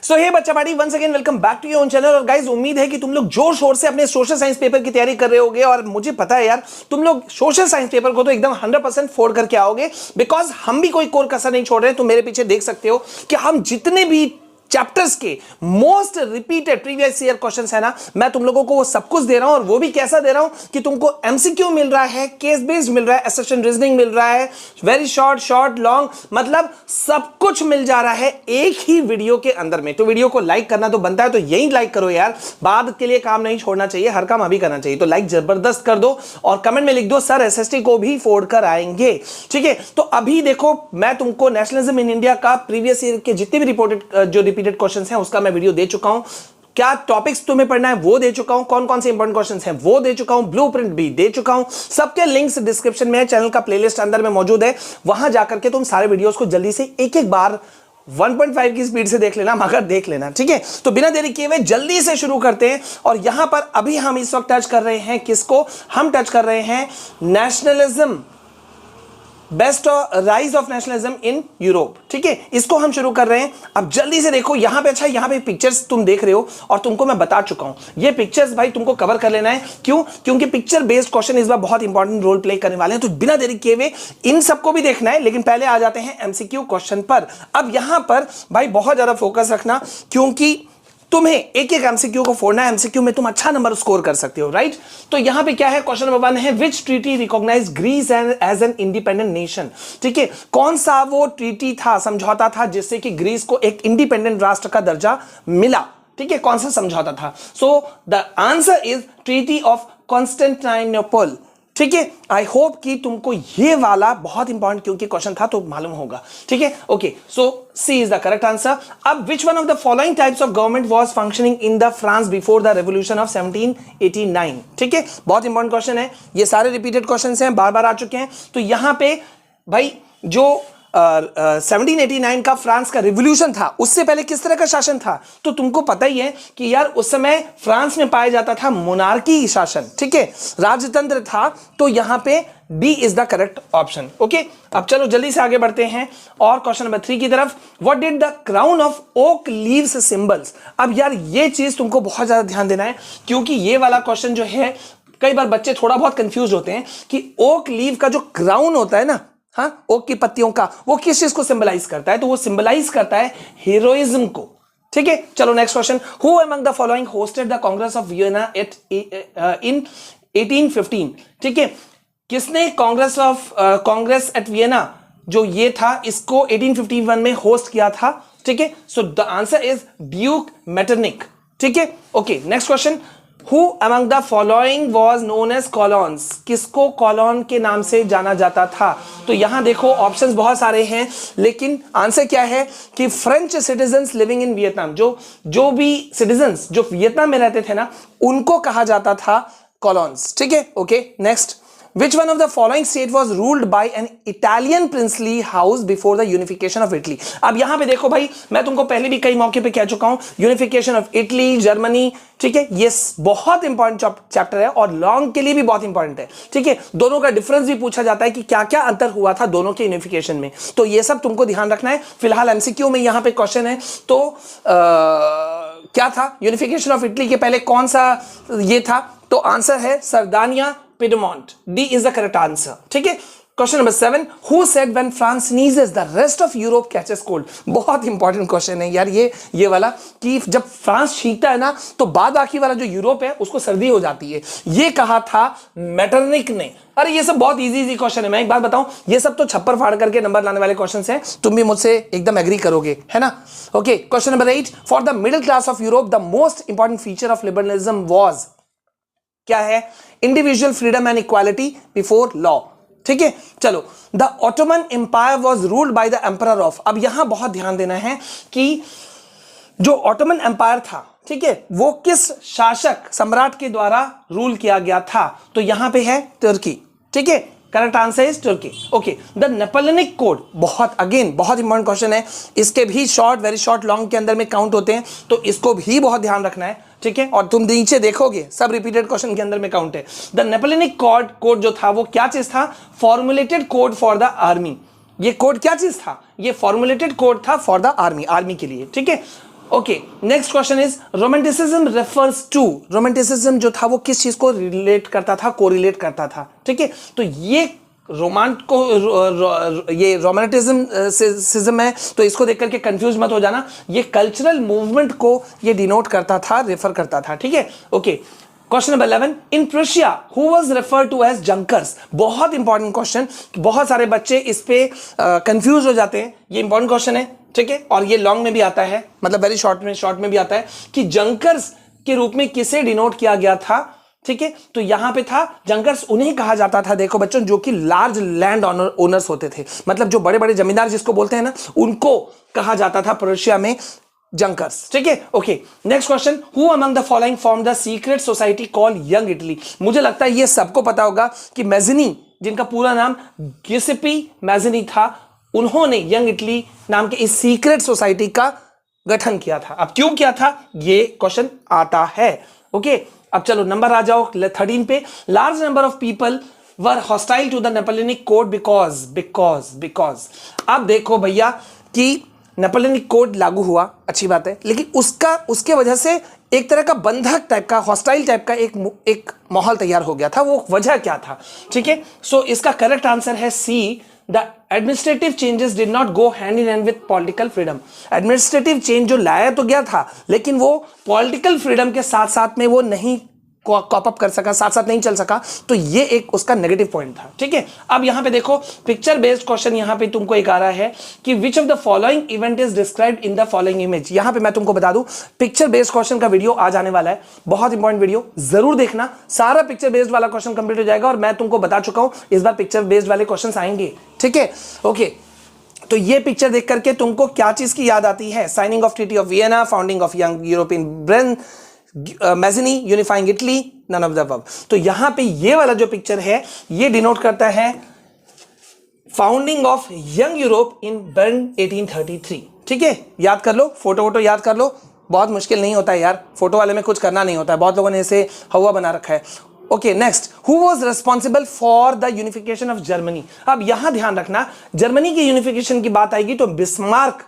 सो hey बच्चा party once again welcome back to your own channel. और guys उम्मीद है कि तुम लोग जोर शोर से अपने सोशल साइंस पेपर की तैयारी कर रहे होगे और मुझे पता है यार तुम लोग सोशल साइंस पेपर को तो एकदम 100% फोड़ करके आओगे, बिकॉज हम भी कोई कोर कसर नहीं छोड़ रहे। तुम मेरे पीछे देख सकते हो कि हम जितने भी चैप्टर्स के most repeated previous year questions है ना, मैं तुम लोगों को वो सब कुछ दे रहा हूं और वो भी कैसा दे रहा हूं कि तुमको एमसीक्यू मिल रहा है, केस बेस्ड मिल रहा है, असर्शन रीजनिंग मिल रहा है, वेरी शॉर्ट लॉन्ग, मतलब सब कुछ मिल जा रहा है एक ही वीडियो के अंदर में। तो वीडियो को लाइक करना तो बनता है, तो यही लाइक करो यार, बाद के लिए काम नहीं छोड़ना चाहिए, हर काम अभी करना चाहिए। तो लाइक जबरदस्त कर दो और कमेंट में लिख दो सर एसएसटी को भी फोड़ कर आएंगे, ठीक है। तो अभी देखो मैं तुमको नेशनलिज्म इन इंडिया का प्रीवियस ईयर के जितने भी रिपोर्टेड जो रिपीटेड क्वेश्चंस हैं उसका मैं वीडियो दे चुका हूं। क्या टॉपिक्स तुम्हें पढ़ना है वो दे चुका हूं, कौन कौन से इंपॉर्टेंट क्वेश्चंस हैं वो दे चुका हूं, ब्लूप्रिंट भी दे चुका हूं। सबके लिंक्स डिस्क्रिप्शन में है, चैनल का प्लेलिस्ट अंदर में मौजूद है, वहां जाकर के तुम सारे वीडियोस को जल्दी से एक एक बार 1.5 की स्पीड से देख लेना, मगर देख लेना, ठीक है। तो बिना देरी किए हुए जल्दी से शुरू करते हैं। और यहां पर अभी हम इस वक्त टच कर रहे हैं किसको, हम टच कर रहे हैं nationalism, best rise of nationalism in Europe, ठीक है, इसको हम शुरू कर रहे हैं। अब जल्दी से देखो यहां पे, अच्छा यहां पे पिक्चर्स तुम देख रहे हो और तुमको मैं बता चुका हूं ये पिक्चर्स भाई तुमको कवर कर लेना है। क्यों? क्योंकि पिक्चर बेस्ड क्वेश्चन इस बार बहुत इंपॉर्टेंट रोल प्ले करने वाले हैं। तो बिना देरी किए हुए इन सबको भी देखना है, लेकिन पहले आ जाते हैं एमसीक्यू क्वेश्चन पर। अब यहां पर भाई बहुत ज्यादा फोकस रखना, क्योंकि तुम्हें एक एक एमसीक्यू को फोड़ना है, एमसीक्यू में तुम अच्छा नंबर स्कोर कर सकते हो, राइट। तो यहां पे क्या है, क्वेश्चन नंबर 1 है which treaty recognize Greece as an independent nation, ठीक है। कौन सा वो ट्रीटी था, समझौता था, जिससे कि ग्रीस को एक इंडिपेंडेंट राष्ट्र का दर्जा मिला, ठीक है, कौन सा समझौता था। So the answer is treaty of Constantinople, ठीक है। आई होप कि तुमको ये वाला बहुत इंपॉर्टेंट क्योंकि क्वेश्चन था तो मालूम होगा, ठीक है। Okay, so C is the correct answer. अब which one of the following types of government was functioning in the France before the revolution of 1789, ठीक है, बहुत इंपॉर्टेंट क्वेश्चन है। ये सारे रिपीटेड क्वेश्चन हैं, बार बार आ चुके हैं। तो यहां पे भाई जो 1789 का फ्रांस का रिवॉल्यूशन था, उससे पहले किस तरह का शासन था, तो तुमको पता ही है कि यार उस समय फ्रांस में पाया जाता था मोनार्की शासन, ठीक है, राजतंत्र था। तो यहां पे B is the correct option, okay. अब चलो जल्दी से आगे बढ़ते हैं और क्वेश्चन नंबर 3 की तरफ। What did the crown of oak leaves symbols. अब यार ये चीज तुमको बहुत ज्यादा ध्यान देना है, क्योंकि ये वाला क्वेश्चन जो है कई बार बच्चे थोड़ा बहुत कंफ्यूज होते हैं कि ओक लीव का जो क्राउन होता है ना, हाँ, ओक की पत्तियों का, वो किस चीज को सिंबलाइज करता है, तो वो सिंबलाइज करता है हीरोइज्म को, ठीक है। चलो next question, who among the following hosted the Congress of Vienna in 1815, ठीक है, किसने कांग्रेस एट वियना जो ये था इसको 1851 में होस्ट किया था, ठीक है। So the answer is Duke Metternich, ठीक है। Okay, next question, Who among the following was known as colons? किसको कॉलोन के नाम से जाना जाता था। तो यहां देखो ऑप्शंस बहुत सारे हैं, लेकिन आंसर क्या है कि French citizens living in Vietnam, जो भी सिटीजन्स जो वियतनाम में रहते थे ना, उनको कहा जाता था कॉलोन्स, ठीक है। Okay, next, Which one of the following state was ruled by an Italian princely house before the unification of Italy? अब यहां पे देखो भाई, मैं तुमको पहले भी कई मौके पे कह चुका हूं, यूनिफिकेशन ऑफ इटली, जर्मनी, ठीक है, ये बहुत इंपॉर्टेंट चैप्टर है और लॉन्ग के लिए भी बहुत इंपॉर्टेंट है, ठीक है। दोनों का डिफरेंस भी पूछा जाता है कि क्या क्या अंतर हुआ था दोनों के यूनिफिकेशन में, तो ये सब तुमको ध्यान रखना है। फिलहाल एमसीक्यू में यहां पे क्वेश्चन है, तो क्या था यूनिफिकेशन ऑफ इटली के पहले कौन सा ये था, तो आंसर है Sardinia Piedmont, D is the correct answer, ठीक है। Question number 7, who said when France sneezes the rest of Europe catches cold। बहुत इंपॉर्टेंट क्वेश्चन है यार ये वाला, कि जब फ्रांस छींकता है ना तो बाद बाकी वाला जो यूरोप है उसको सर्दी हो जाती है, ये कहा था मेटरनिक ने। अरे ये सब बहुत इजी क्वेश्चन है, मैं एक बात बताऊं, ये सब तो छप्पर फाड़ करके नंबर लाने वाले क्वेश्चंस हैं, तुम भी मुझसे एकदम एग्री करोगे, है ना। Okay, question number 8, for the middle class of Europe the most important feature of liberalism was, क्या है, individual freedom and equality before law, ठीक है। चलो, the Ottoman Empire was ruled by the emperor of. अब यहां बहुत ध्यान देना है कि जो ऑटोमन एम्पायर था, ठीक है, वो किस शासक सम्राट के द्वारा रूल किया गया था, तो यहां पे है तुर्की, ठीक है, करेक्ट आंसर इज तुर्की। ओके, द नेपोलियनिक कोड, बहुत इंपॉर्टेंट क्वेश्चन है, इसके भी शॉर्ट, वेरी शॉर्ट, लॉन्ग के अंदर में काउंट होते हैं, तो इसको भी बहुत ध्यान रखना है, ठीक है। और तुम नीचे देखोगे सब रिपीटेड क्वेश्चन के अंदर में काउंट है। द नेपोलियनिक कोड जो था वो क्या चीज था, formulated code for the army. ये कोड क्या चीज था, ये फॉर्मुलेटेड कोड था फॉर द आर्मी के लिए, ठीक है। Okay, next question is romanticism refers to, romanticism जो था वो किस चीज को रिलेट करता था, कोरिलेट करता था, ठीक है। तो ये ये रोमांटिसिज्म है, तो इसको देख करके कंफ्यूज मत हो जाना, ये कल्चरल मूवमेंट को ये डिनोट करता था, रेफर करता था, ठीक है। Okay, question number 11, in Prussia who was referred to as Junkers. बहुत इंपॉर्टेंट क्वेश्चन, बहुत सारे बच्चे इस पे कंफ्यूज हो जाते हैं, ये इंपॉर्टेंट क्वेश्चन है, ठीक है। और ये लॉन्ग में भी आता है, मतलब वेरी शॉर्ट में भी आता है कि जंकर्स के रूप में किसे डिनोट किया गया था, ठीक है। तो यहां पे था जंकर्स, उन्हें कहा जाता था, देखो बच्चों, जो कि लार्ज लैंड ओनर्स होते थे, मतलब जो बड़े बड़े जमींदार जिसको बोलते हैं ना, उनको कहा जाता था प्रुशिया में जंकर्स, ठीक है। Okay, next question, who among the following form the secret society called young Italy. मुझे लगता है ये सबको पता होगा कि मैज़नी, जिनका पूरा नाम गिउसेप्पे मैज़नी था, उन्होंने यंग इटली नाम के इस सीक्रेट सोसाइटी का गठन किया था। अब क्यों किया था ये क्वेश्चन आता है, ओके। अब चलो नंबर आ जाओ 13 पे, large number of people were hostile to the Napoleonic code because. अब देखो भैया कि नेपोलियनिक कोड लागू हुआ, अच्छी बात है, लेकिन उसके वजह से एक तरह का बंधक टाइप का, हॉस्टाइल टाइप का एक माहौल तैयार हो गया था। वो वजह क्या था, ठीक है। सो इसका करेक्ट आंसर है C, the administrative changes did not go hand in hand with political freedom. Administrative change जो लाया तो गया था, लेकिन वो पॉलिटिकल फ्रीडम के साथ साथ में वो नहीं कॉप अप कर सका, साथ साथ नहीं चल सका, तो ये एक उसका नेगेटिव पॉइंट था, ठीक है। अब यहां पे देखो पिक्चर बेस्ड क्वेश्चन, यहां पे तुमको एक आ रहा है कि which of the following event is described in the following image. यहां पे मैं तुमको बता दूं, पिक्चर बेस्ड क्वेश्चन का वीडियो आज आने वाला है, बहुत इंपॉर्टेंट वीडियो, जरूर देखना, सारा पिक्चर बेस्ड वाला क्वेश्चन कंप्लीट हो जाएगा, और मैं तुमको बता चुका हूं इस बार पिक्चर बेस्ड वाले क्वेश्चन आएंगे, ठीक है। ओके, तो ये पिक्चर देख करके तुमको क्या चीज की याद आती है, signing of treaty of Vienna, founding of young European brain, Mazzini, unifying Italy, none of the above. तो यहां पे ये वाला जो पिक्चर है ये डिनोट करता है founding of young Europe in burn 1833, ठीक है। याद कर लो, फोटो याद कर लो, बहुत मुश्किल नहीं होता है यार, फोटो वाले में कुछ करना नहीं होता है, बहुत लोगों ने इसे हवा बना रखा है। Okay, next, who was responsible for the unification of Germany. अब यहां ध्यान रखना, जर्मनी की यूनिफिकेशन की बात आएगी तो बिस्मार्क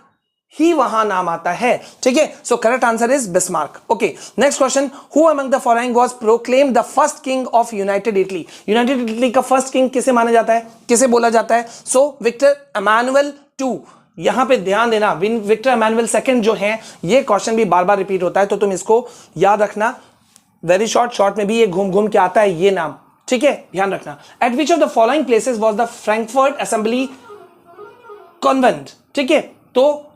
ही वहां नाम आता है, ठीक है। So correct answer is Bismarck. Okay, next question, who among the following was proclaimed the first king of United Italy. United Italy का फर्स्ट किंग किसे माना जाता है, किसे बोला जाता है? सो विक्टर एमानुएल II। यहां पे ध्यान देना, विक्टर एमानुएल II जो है, ये क्वेश्चन भी बार बार रिपीट होता है, तो तुम इसको याद रखना, वेरी शॉर्ट में भी ये घूम के आता है ये नाम, ठीक है, ध्यान रखना। Eight which of the following places was the Frankfurt assembly convent, ठीक है। तो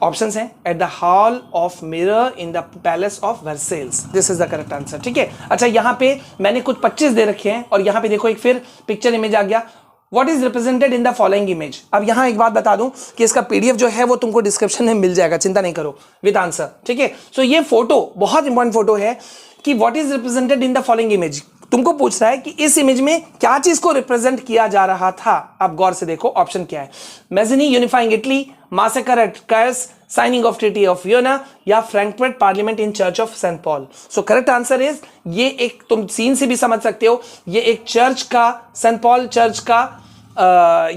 ऑप्शंस हैं, at the hall of mirror, in the palace of Versailles, this is the correct answer, ठीक है। अच्छा, यहां पे मैंने कुछ 25 दे रखे हैं, और यहां पे देखो एक फिर पिक्चर इमेज आ गया, what is represented in the following image. अब यहां एक बात बता दूं कि इसका PDF जो है वो तुमको डिस्क्रिप्शन में मिल जाएगा, चिंता नहीं करो, विद आंसर, ठीक है। सो ये फोटो बहुत इंपॉर्टेंट फोटो है कि what is represented in the following image. तुमको पूछ रहा है कि इस इमेज में क्या चीज को रिप्रेजेंट किया जा रहा था। अब गौर से देखो, ऑप्शन क्या है, Mazzini, unifying Italy, massacre at Chios, signing of treaty of Vienna, या Frankfurt parliament in church of Saint Paul. So correct answer is, ये एक, तुम सीन से भी समझ सकते हो, ये एक चर्च का, सेंट पॉल चर्च का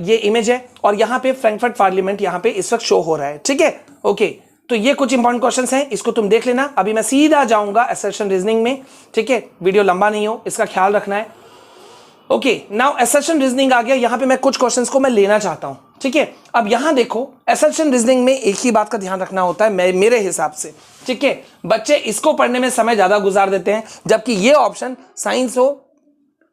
ये इमेज है, और यहां पे फ्रैंकफर्ट पार्लियामेंट यहां पे इस वक्त शो हो रहा है, ठीक है। ओके, तो ये कुछ इंपॉर्टेंट क्वेश्चंस हैं, इसको तुम देख लेना। अभी मैं सीधा जाऊंगा असर्शन रीजनिंग में, ठीक है, वीडियो लंबा नहीं हो, इसका ख्याल रखना है। ओके, नाउ असर्शन रीजनिंग आ गया, यहां पे मैं कुछ क्वेश्चंस को मैं लेना चाहता हूं, ठीक है। अब यहां देखो, असर्शन रीजनिंग में एक ही बात का ध्यान रखना होता है मेरे हिसाब से, ठीक है। बच्चे इसको पढ़ने में समय ज्यादा गुजार देते हैं, जबकि ये ऑप्शन साइंस हो,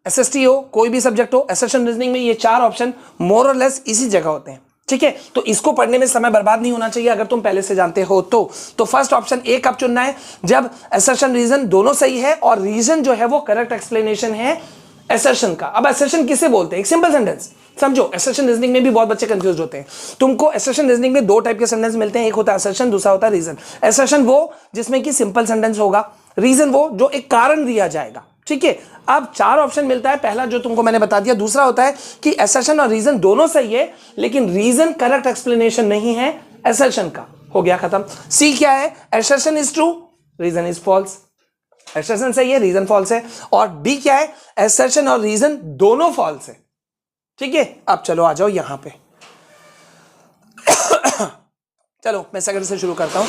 SST हो, कोई भी सब्जेक्ट हो, असर्शन रीजनिंग में ये 4 ऑप्शन मोर और लेस इसी जगह होते हैं, ठीक है। तो इसको पढ़ने में समय बर्बाद नहीं होना चाहिए अगर तुम पहले से जानते हो तो फर्स्ट ऑप्शन ए कब चुनना है, जब असर्शन रीजन दोनों सही है और रीजन जो है वो करेक्ट एक्सप्लेनेशन है असर्शन का। अब असर्शन किसे बोलते हैं, एक सिंपल सेंटेंस समझो। असर्शन रीजनिंग में भी बहुत बच्चे कंफ्यूज होते हैं। तुमको असर्शन रीजनिंग में 2 टाइप के सेंटेंस मिलते हैं, एक होता है असर्शन, दूसरा होता है रीजन। असर्शन वो जिसमें कि सिंपल सेंटेंस होगा, रीजन वो जो एक कारण दिया जाएगा, ठीक है। अब 4 ऑप्शन मिलता है, पहला जो तुमको मैंने बता दिया, दूसरा होता है कि असर्शन और रीजन दोनों सही है, लेकिन रीजन करेक्ट एक्सप्लेनेशन नहीं है असर्शन का, हो गया खत्म। सी क्या है, assertion is true, reason is false. Assertion सही है, रीजन फॉल्स है। और डी क्या है, असर्शन और रीजन दोनों फॉल्स है, ठीक है। अब चलो आ जाओ यहां पे चलो मैं सेकंड से शुरू करता हूं।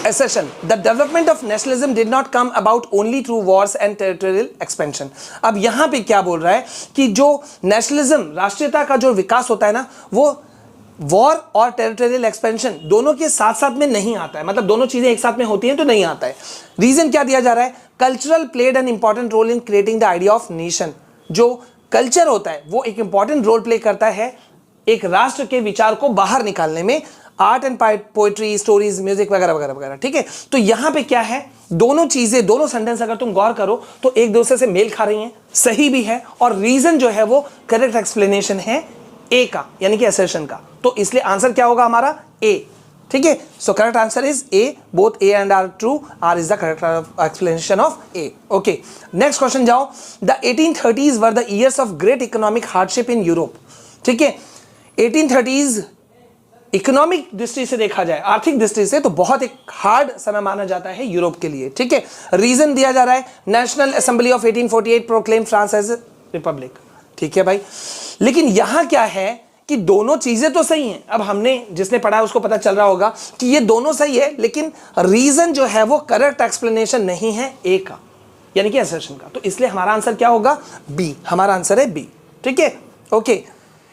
Assertion: The development of nationalism did not come about only through wars and territorial expansion. अब यहां पे क्या बोल रहा है कि जो नेशनलिज्म, राष्ट्रीयता का जो विकास होता है ना, वो वॉर और टेरिटोरियल एक्सपेंशन दोनों के साथ साथ में नहीं आता है, मतलब दोनों चीजें एक साथ में होती हैं तो नहीं आता है। रीजन क्या दिया जा रहा है? Cultural played an important role in creating the idea of nation. जो कल्चर होता है वो एक इंपॉर्टेंट रोल प्ले करता है एक राष्ट्र के विचार को बाहर निकालने में, art and poetry, stories, music वगैरह वगैरह वगैरह। ठीक है, तो यहां पे क्या है, दोनों चीजें, दोनों सेंटेंस अगर तुम गौर करो तो एक दूसरे से मेल खा रही हैं, सही भी है, और रीजन जो है वो करेक्ट एक्सप्लेनेशन है ए का, यानी कि असर्शन का। तो इसलिए आंसर क्या होगा हमारा? ए। ठीक है, so correct answer is A, both A and R true, R is the correct explanation of A. Okay, next question जाओ। The 1830s were the years of great economic hardship in Europe. ठीक है, 1830s economic दृष्टि से देखा जाए, आर्थिक दृष्टि से, तो बहुत एक हार्ड समय माना जाता है यूरोप के लिए। ठीक है, रीजन दिया जा रहा है national assembly of 1848 proclaim France as republic. ठीक है भाई, लेकिन यहां क्या है कि दोनों चीजें तो सही हैं। अब हमने, जिसने पढ़ा है उसको पता चल रहा होगा कि ये दोनों सही है, लेकिन रीजन जो है वो करेक्ट एक्सप्लेनेशन नहीं है ए का, यानी कि असर्शन का। तो इसलिए हमारा आंसर क्या होगा? बी। हमारा आंसर है बी। ठीक है, ओके।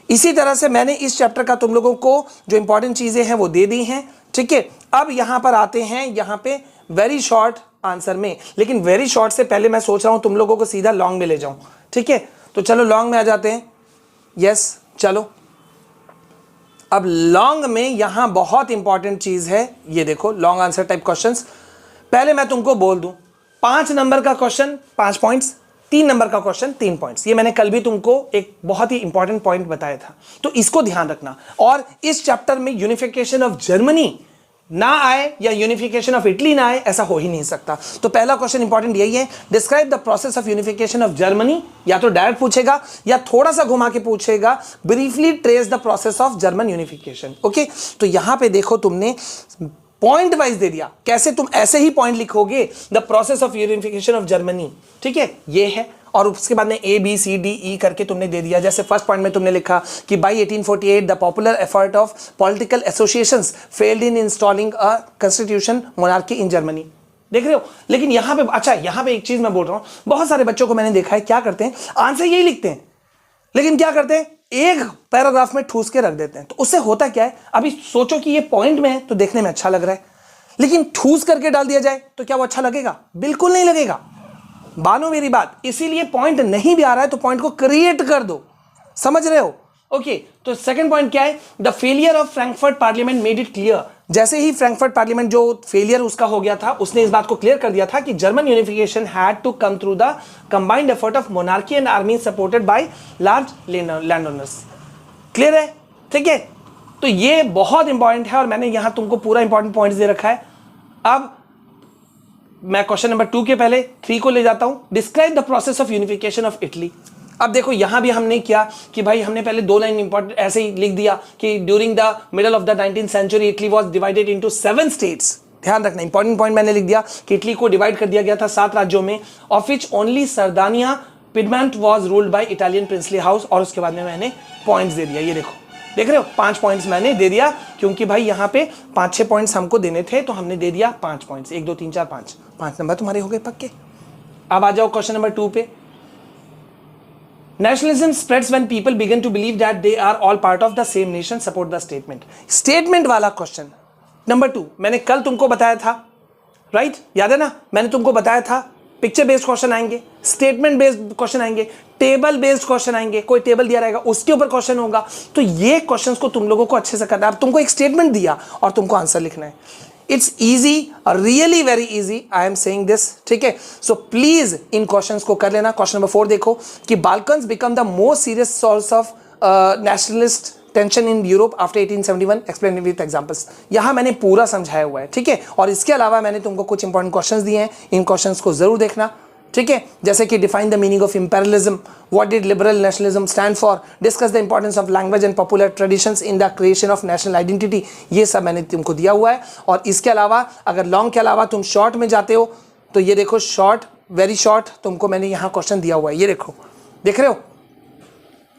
इसी तरह से मैंने इस चैप्टर का तुम लोगों को जो इंपॉर्टेंट चीजें हैं वो दे दी हैं। ठीक है, अब यहां पर आते हैं, यहां पे वेरी शॉर्ट आंसर में, लेकिन वेरी शॉर्ट से पहले मैं सोच रहा हूं तुम लोगों को सीधा लॉन्ग में ले जाऊं। ठीक है, तो चलो लॉन्ग में आ जाते हैं। यस, चलो अब लॉन्ग में यहां बहुत इंपॉर्टेंट चीज है, ये देखो, लॉन्ग आंसर टाइप क्वेश्चंस। पहले मैं तुमको बोल दूं, 5 नंबर का क्वेश्चन 5 पॉइंट्स, 3 नंबर का क्वेश्चन 3 पॉइंट्स। ये मैंने कल भी तुमको एक बहुत ही इंपॉर्टेंट पॉइंट बताया था, तो इसको ध्यान रखना। और इस चैप्टर में यूनिफिकेशन ऑफ जर्मनी ना आए या यूनिफिकेशन ऑफ इटली ना आए, ऐसा हो ही नहीं सकता। तो पहला क्वेश्चन इंपॉर्टेंट यही है, describe the process of unification of Germany. या तो डायरेक्ट पूछेगा या थोड़ा सा घुमा के पूछेगा, briefly trace the process of German unification. Okay, तो यहां पे देखो तुमने पॉइंट वाइज दे दिया, कैसे तुम ऐसे ही पॉइंट लिखोगे, the process of unification of Germany. ठीक है, ये है, और उसके बाद में A B C D E करके तुमने दे दिया। जैसे फर्स्ट पॉइंट में तुमने लिखा कि by 1848 the popular effort of political associations failed in installing a constitution monarchy in Germany. देख रहे हो, लेकिन यहां पे, अच्छा यहां पे एक चीज मैं बोल रहा हूं, बहुत सारे बच्चों को मैंने देखा है क्या करते हैं, आंसर यही लिखते हैं, लेकिन क्या करते हैं, एक पैराग्राफ में ठूस के रख देते हैं। तो उससे होता क्या है, अभी सोचो कि ये पॉइंट में है तो देखने में अच्छा लग रहा है, लेकिन ठूस करके डाल दिया जाए तो क्या वो अच्छा लगेगा? बिल्कुल नहीं लगेगा। मानो मेरी बात, इसीलिए पॉइंट नहीं भी आ रहा है तो पॉइंट को क्रिएट कर दो, समझ रहे हो? ओके, तो सेकंड पॉइंट क्या है, the failure of Frankfurt parliament made it clear. जैसे ही फ्रैंकफर्ट पार्लियामेंट जो फेलियर उसका हो गया था, उसने इस बात को क्लियर कर दिया था कि German unification had to come through the combined effort of monarchy and army supported by large landowners. Clear है? ठीक है, तो ये बहुत इंपॉर्टेंट है और मैंने यहां तुमको पूरा इंपॉर्टेंट पॉइंट्स दे रखा है। अब मैं क्वेश्चन नंबर 2 के पहले 3 को ले जाता हूं, describe the process of unification of Italy. अब देखो यहां भी हमने किया कि भाई हमने पहले 2 लाइन इंपॉर्टेंट ऐसे ही लिख दिया कि during the middle of the 19th century Italy was divided into 7 states. ध्यान रखना, इंपॉर्टेंट पॉइंट मैंने लिख दिया कि इटली को डिवाइड कर दिया गया था 7 राज्यों में, of which only Sardinia Piedmont was ruled by Italian princely house. और उसके बाद में मैंने पॉइंट्स दे दिया, ये देखो, देख रहे हो, 5 पॉइंट्स मैंने दे दिया, क्योंकि भाई यहां पे 5-6 पॉइंट्स हमको देने थे तो हमने दे दिया 5 पॉइंट्स, 1 2 3 4 5 नंबर तुम्हारे हो गए पक्के। अब आ जाओ क्वेश्चन नंबर 2 पे। Nationalism spreads when people begin to believe that they are all part of the same nation. Support the statement. Statement वाला क्वेश्चन नंबर 2 मैंने कल तुमको बताया था, राइट? याद है ना, मैंने तुमको बताया था पिक्चर बेस्ड क्वेश्चन आएंगे, स्टेटमेंट बेस्ड क्वेश्चन आएंगे, टेबल बेस्ड क्वेश्चन आएंगे, कोई टेबल दिया रहेगा उसके ऊपर क्वेश्चन होगा। तो ये क्वेश्चंस को तुम लोगों को अच्छे से करना है। अब तुमको एक स्टेटमेंट दिया और तुमको आंसर लिखना है। It's easy, really very easy, I am saying this. ठीक है, सो प्लीज इन क्वेश्चंस को कर लेना। क्वेश्चन नंबर 4 देखो कि Balkans become the most serious source of nationalist tension in Europe after 1871, explain with examples. यहां मैंने पूरा समझाया हुआ है। ठीक है, और इसके अलावा मैंने तुमको कुछ इंपॉर्टेंट क्वेश्चंस दिए हैं, इन क्वेश्चंस को जरूर देखना। ठीक है, जैसे कि define the meaning of imperialism, what did liberal nationalism stand for, discuss the importance of language and popular traditions in the creation of national identity. ये सब मैंने तुमको दिया हुआ है। और इसके अलावा अगर लॉन्ग के अलावा तुम शॉर्ट में जाते हो तो ये देखो, शॉर्ट, वेरी शॉर्ट, तुमको मैंने यहाँ क्वेश्चन दिया हुआ है, ये देखो, देख रहे हो,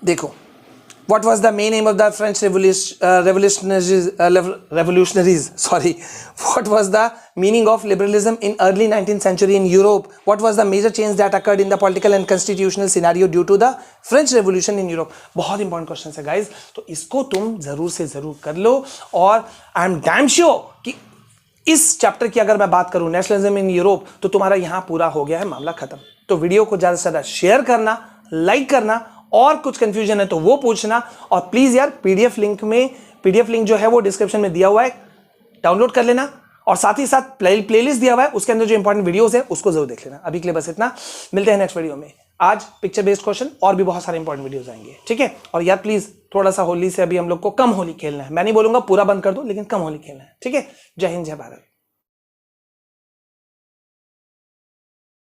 देखो What was the main aim of the French revolutionaries? Sorry. What was the meaning of liberalism in early 19th century in Europe? What was the major change that occurred in the political and constitutional scenario due to the French Revolution in Europe? बहुत important question है guys, तो इसको तुम जरूर से जरूर कर लो। और आई एम डैम श्योर कि इस चैप्टर की अगर मैं बात करूं नेशनलिज्म इन यूरोप, तो तुम्हारा यहां पूरा हो गया है, मामला खत्म। तो वीडियो को ज्यादा से ज्यादा शेयर करना, लाइक करना, और कुछ कंफ्यूजन है तो वो पूछना। और प्लीज यार पीडीएफ लिंक जो है वो डिस्क्रिप्शन में दिया हुआ है, डाउनलोड कर लेना। और साथ ही साथ प्लेलिस्ट दिया हुआ है, उसके अंदर जो इंपॉर्टेंट वीडियोस है उसको जरूर देख लेना। अभी के लिए बस इतना, मिलते हैं नेक्स्ट वीडियो में। आज पिक्चर बेस्ड क्वेश्चन और भी बहुत सारे इंपॉर्टेंट वीडियोस आएंगे, ठीक है। और यार प्लीज थोड़ा सा होली से अभी हम लोग को कम होली खेलना है। मैं नहीं बोलूंगा पूरा बंद कर दो, लेकिन कम होली खेलना है, ठीक है। जय हिंद, जय भारत।